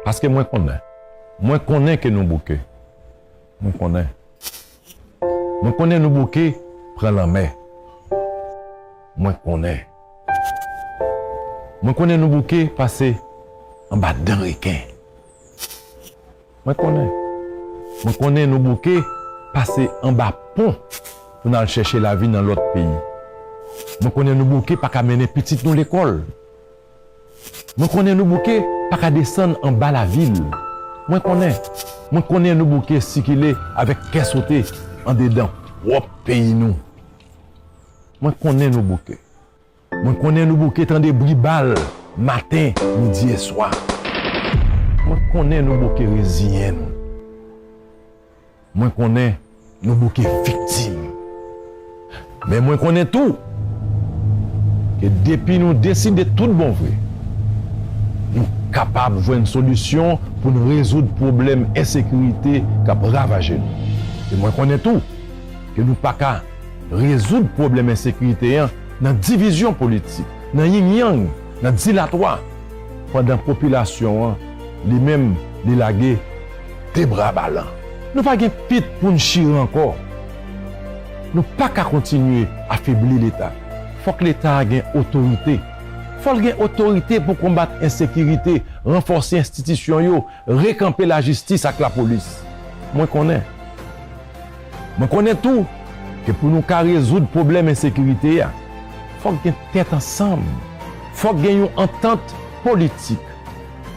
Parce que moi connais. Moi connais que nous bouquets. Moi connais. Moi connais nous bouquets, prends la main. Moi connais. Moi connais nous bouquets passer en bas d'un requin. Moi connais. Moi connais nous bouquets passer en bas pont pour aller chercher la vie dans l'autre pays. Moi connais nous bouquets pas qu'à mener petite nous l'école. Moi connais nous bouquets pas qu'à descendre en bas la ville. Moi connais nous bouquets si qu'il est avec qu'est sauté en dedans. Wop pays nous. Moi connais nous bouquets. Moi connais nous bouquets tant des bribales matin, midi et soir. Moi connais nous bouquets résilients. Moi connais nous bouquets victimes. Mais moi connais tout. Que depuis nous décider tout bon vrai, nous sommes capables de voir une solution pour nous résoudre le problème d'insécurité qui a ravagé nous. Et moi connais tout. Que nous ne pouvons pas résoudre le problème d'insécurité dans la division politique, dans yin-yang, dans le dilatoire, pendant la population, les-mêmes, les laguer, des bras ballants. Nous n'avons pas de pite pour nous chier encore. Nous ne pouvons pas continuer à affaiblir l'État. Il faut que l'État ait une autorité. Il faut qu'il ait une autorité pour combattre l'insécurité, renforcer l'institution, récamper la justice avec la police. Moi, je connais. Moi, je connais tout. Que pour nous résoudre le problème d'insécurité, il faut qu'il y ait une tête ensemble. Il faut qu'il y ait une entente politique.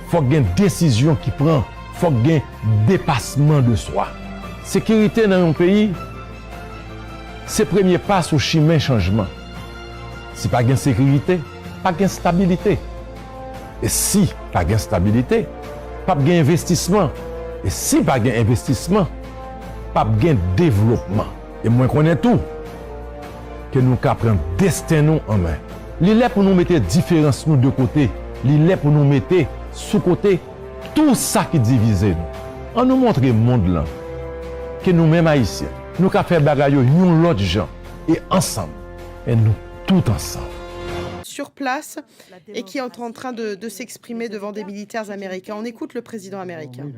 Il faut qu'il y ait une décision qui prend. Il faut qu'il y ait un dépassement de soi. Sécurité dans un pays, c'est le premier pas au chemin changement. Si pas de sécurité, pas de stabilité. Et si pas de stabilité, pas de investissement. Et si pas de investissement, pas de développement. Et moi, je connais tout. Que nous prenons destin nous en main. Il est pour nous mettre différence nous de côté. Il est pour nous mettre sous côté tout ça qui divise nous. On nous montre le monde là. Que nous-mêmes haïtiens, nous avons fait bagaille nous l'autre gens. Et ensemble. Et nous tout ensemble. Sur place et qui est en train de s'exprimer devant des militaires américains. On écoute le président américain.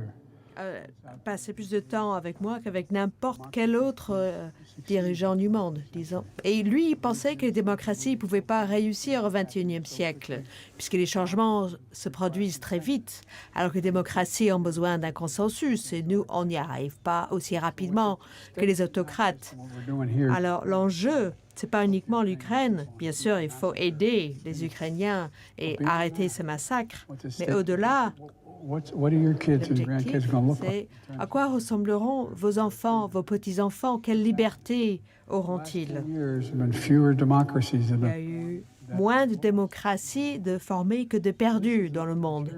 Passer plus de temps avec moi qu'avec n'importe quel autre dirigeant du monde, disons. Et lui, il pensait que les démocraties ne pouvaient pas réussir au XXIe siècle, puisque les changements se produisent très vite, alors que les démocraties ont besoin d'un consensus, et nous, on n'y arrive pas aussi rapidement que les autocrates. Alors, l'enjeu, ce n'est pas uniquement l'Ukraine. Bien sûr, il faut aider les Ukrainiens et arrêter ce massacre, mais au-delà, l'objectif, c'est à quoi ressembleront vos enfants, vos petits-enfants, quelle liberté auront-ils? Il y a eu moins de démocraties de formées que de perdues dans le monde.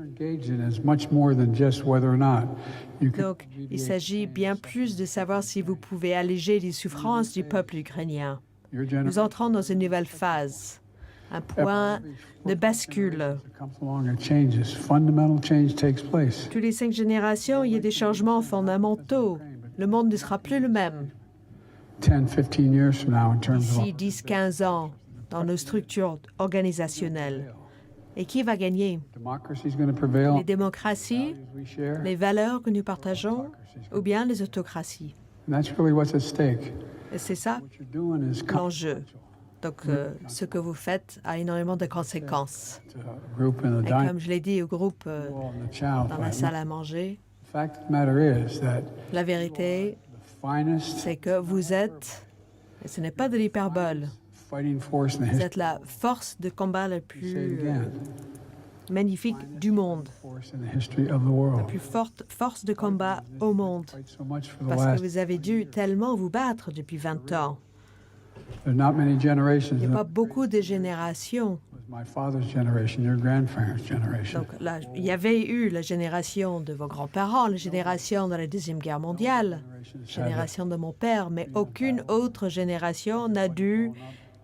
Donc, il s'agit bien plus de savoir si vous pouvez alléger les souffrances du peuple ukrainien. Nous entrons dans une nouvelle phase, un point de bascule. Tous les 5 générations, il y a des changements fondamentaux. Le monde ne sera plus le même. D'ici 10-15 ans, dans nos structures organisationnelles. Et qui va gagner? Les démocraties, les valeurs que nous partageons, ou bien les autocraties? Et c'est ça l'enjeu. Donc, ce que vous faites a énormément de conséquences. Et comme je l'ai dit au groupe dans la salle à manger, la vérité, c'est que vous êtes, et ce n'est pas de l'hyperbole, vous êtes la force de combat la plus magnifique du monde, la plus forte force de combat au monde, parce que vous avez dû tellement vous battre depuis 20 ans. Il n'y a pas beaucoup de générations. Donc là, il y avait eu la génération de vos grands-parents, la génération de la Deuxième Guerre mondiale, la génération de mon père, mais aucune autre génération n'a dû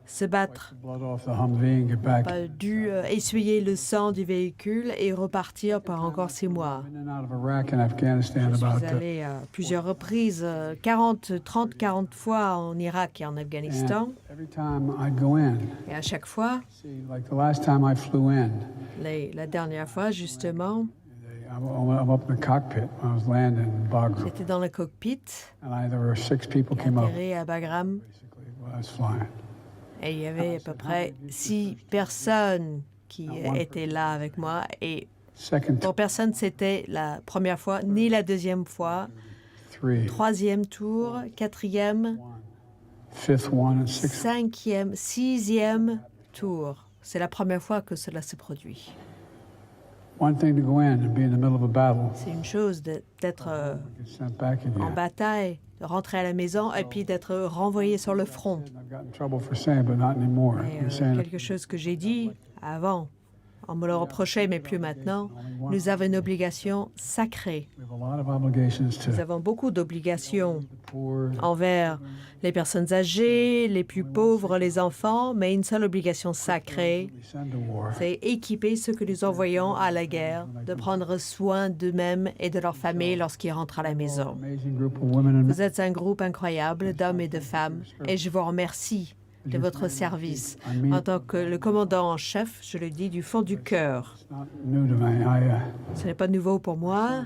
se battre, pas dû essuyer le sang du véhicule et repartir par encore 6 mois. Je suis allé à plusieurs reprises, 30, 40 fois en Irak et en Afghanistan. Et à chaque fois, la dernière fois, justement, I'm up in the cockpit when I was landing in Bagram. J'étais dans le cockpit, There were 6 people came up, atterri à Bagram, basically, while I was flying. et il y avait à peu près 6 personnes qui étaient là avec moi. Et Second, pour personne, c'était la première fois, ni la deuxième fois. 3, Troisième tour, quatrième, 5th one, and 6th. cinquième, sixième tour. C'est la première fois que cela se produit. One thing to go in and be in the middle of a battle, C'est une chose d'être get sent back en again. bataille, de rentrer à la maison et puis d'être renvoyé sur le front. I've got in trouble for saying, but not anymore. Et, I'm saying it. quelque chose que j'ai dit avant, on me le reprochait, mais plus maintenant. Nous avons une obligation sacrée. We have a lot of obligations to Nous avons beaucoup d'obligations the poor, envers les personnes âgées, les plus pauvres, les enfants, mais une seule obligation sacrée, we send to war. c'est équiper ceux que nous envoyons à la guerre, de prendre soin d'eux-mêmes et de leur famille lorsqu'ils rentrent à la maison. Amazing group of women and men. Vous êtes un groupe incroyable d'hommes et de femmes et je vous remercie de votre service. En tant que le commandant en chef, je le dis du fond du cœur. It's not new to me. Ce n'est pas nouveau pour moi.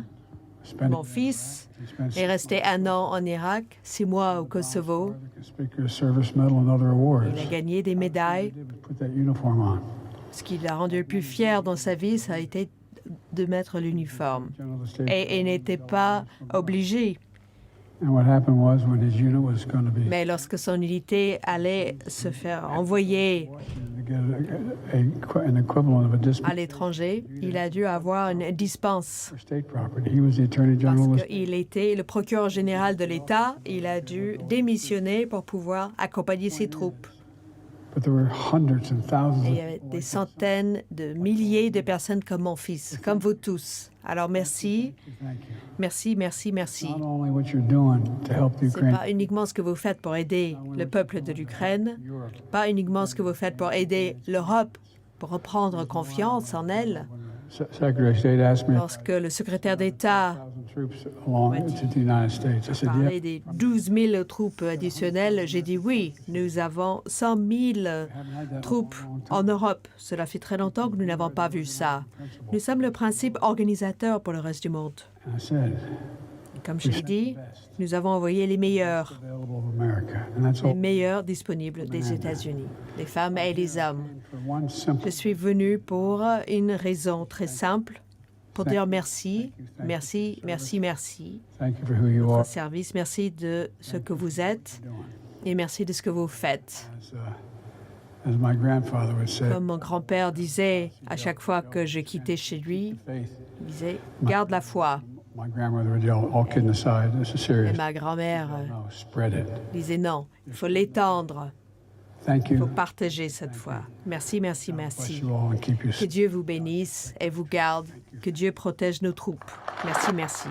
Spent Mon fils he spent est resté 1 an en Irak, 6 mois au Kosovo. Conspicuous Service Medal and other awards. Il a gagné des médailles. Put that uniform on. Ce qui l'a rendu le plus fier dans sa vie, ça a été de mettre l'uniforme. General of the State. Et il n'était pas obligé. And what happened was when his unit was going to be Mais lorsque son unité allait se faire envoyer to get an equivalent of a à discipline l'étranger, il a dû avoir une dispense. for state property, he was the Attorney Parce General. qu'il était le procureur général de l'État, il a dû démissionner pour pouvoir accompagner ses troupes. But there were hundreds and thousands Et il y of avait des centaines de milliers de personnes comme mon fils, comme vous tous. Alors merci, thank you. merci, merci, merci. Not only what you're doing to help the Ce n'est Ukraine, pas uniquement ce que vous faites pour aider le peuple de l'Ukraine, Europe. pas uniquement ce que vous faites pour aider l'Europe, pour reprendre confiance en elle. Secretary of State asked me if Lorsque le secrétaire d'État 1,000 troops along to the United States. I said, yeah. parlait des 12 000 troupes additionnelles, j'ai dit oui, nous avons 100 000 troupes en Europe. Cela fait très longtemps que nous n'avons pas vu ça. Nous sommes le principe organisateur pour le reste du monde. And I said, Comme je l'ai dit, nous avons envoyé les meilleurs, available of America. And that's les all meilleurs disponibles des États-Unis, les femmes et les hommes. for one simple Je suis venue pour une raison très simple, pour dire merci, merci, merci, merci. thank you for who you Votre are. service, merci de ce que vous êtes et merci de ce que vous faites. As my grandfather would say, Comme mon grand-père disait à chaque fois que je quittais chez lui, faith. il disait « garde la foi My grandmother would yell, all kidding aside, this is ». Et serious. ma grand-mère No, spread it. disait « non, il faut l'étendre, Thank il faut you. partager cette foi ». Merci, merci, Bless merci. you all and keep you Que Dieu vous bénisse et vous garde, que Dieu protège nos troupes. Merci, merci.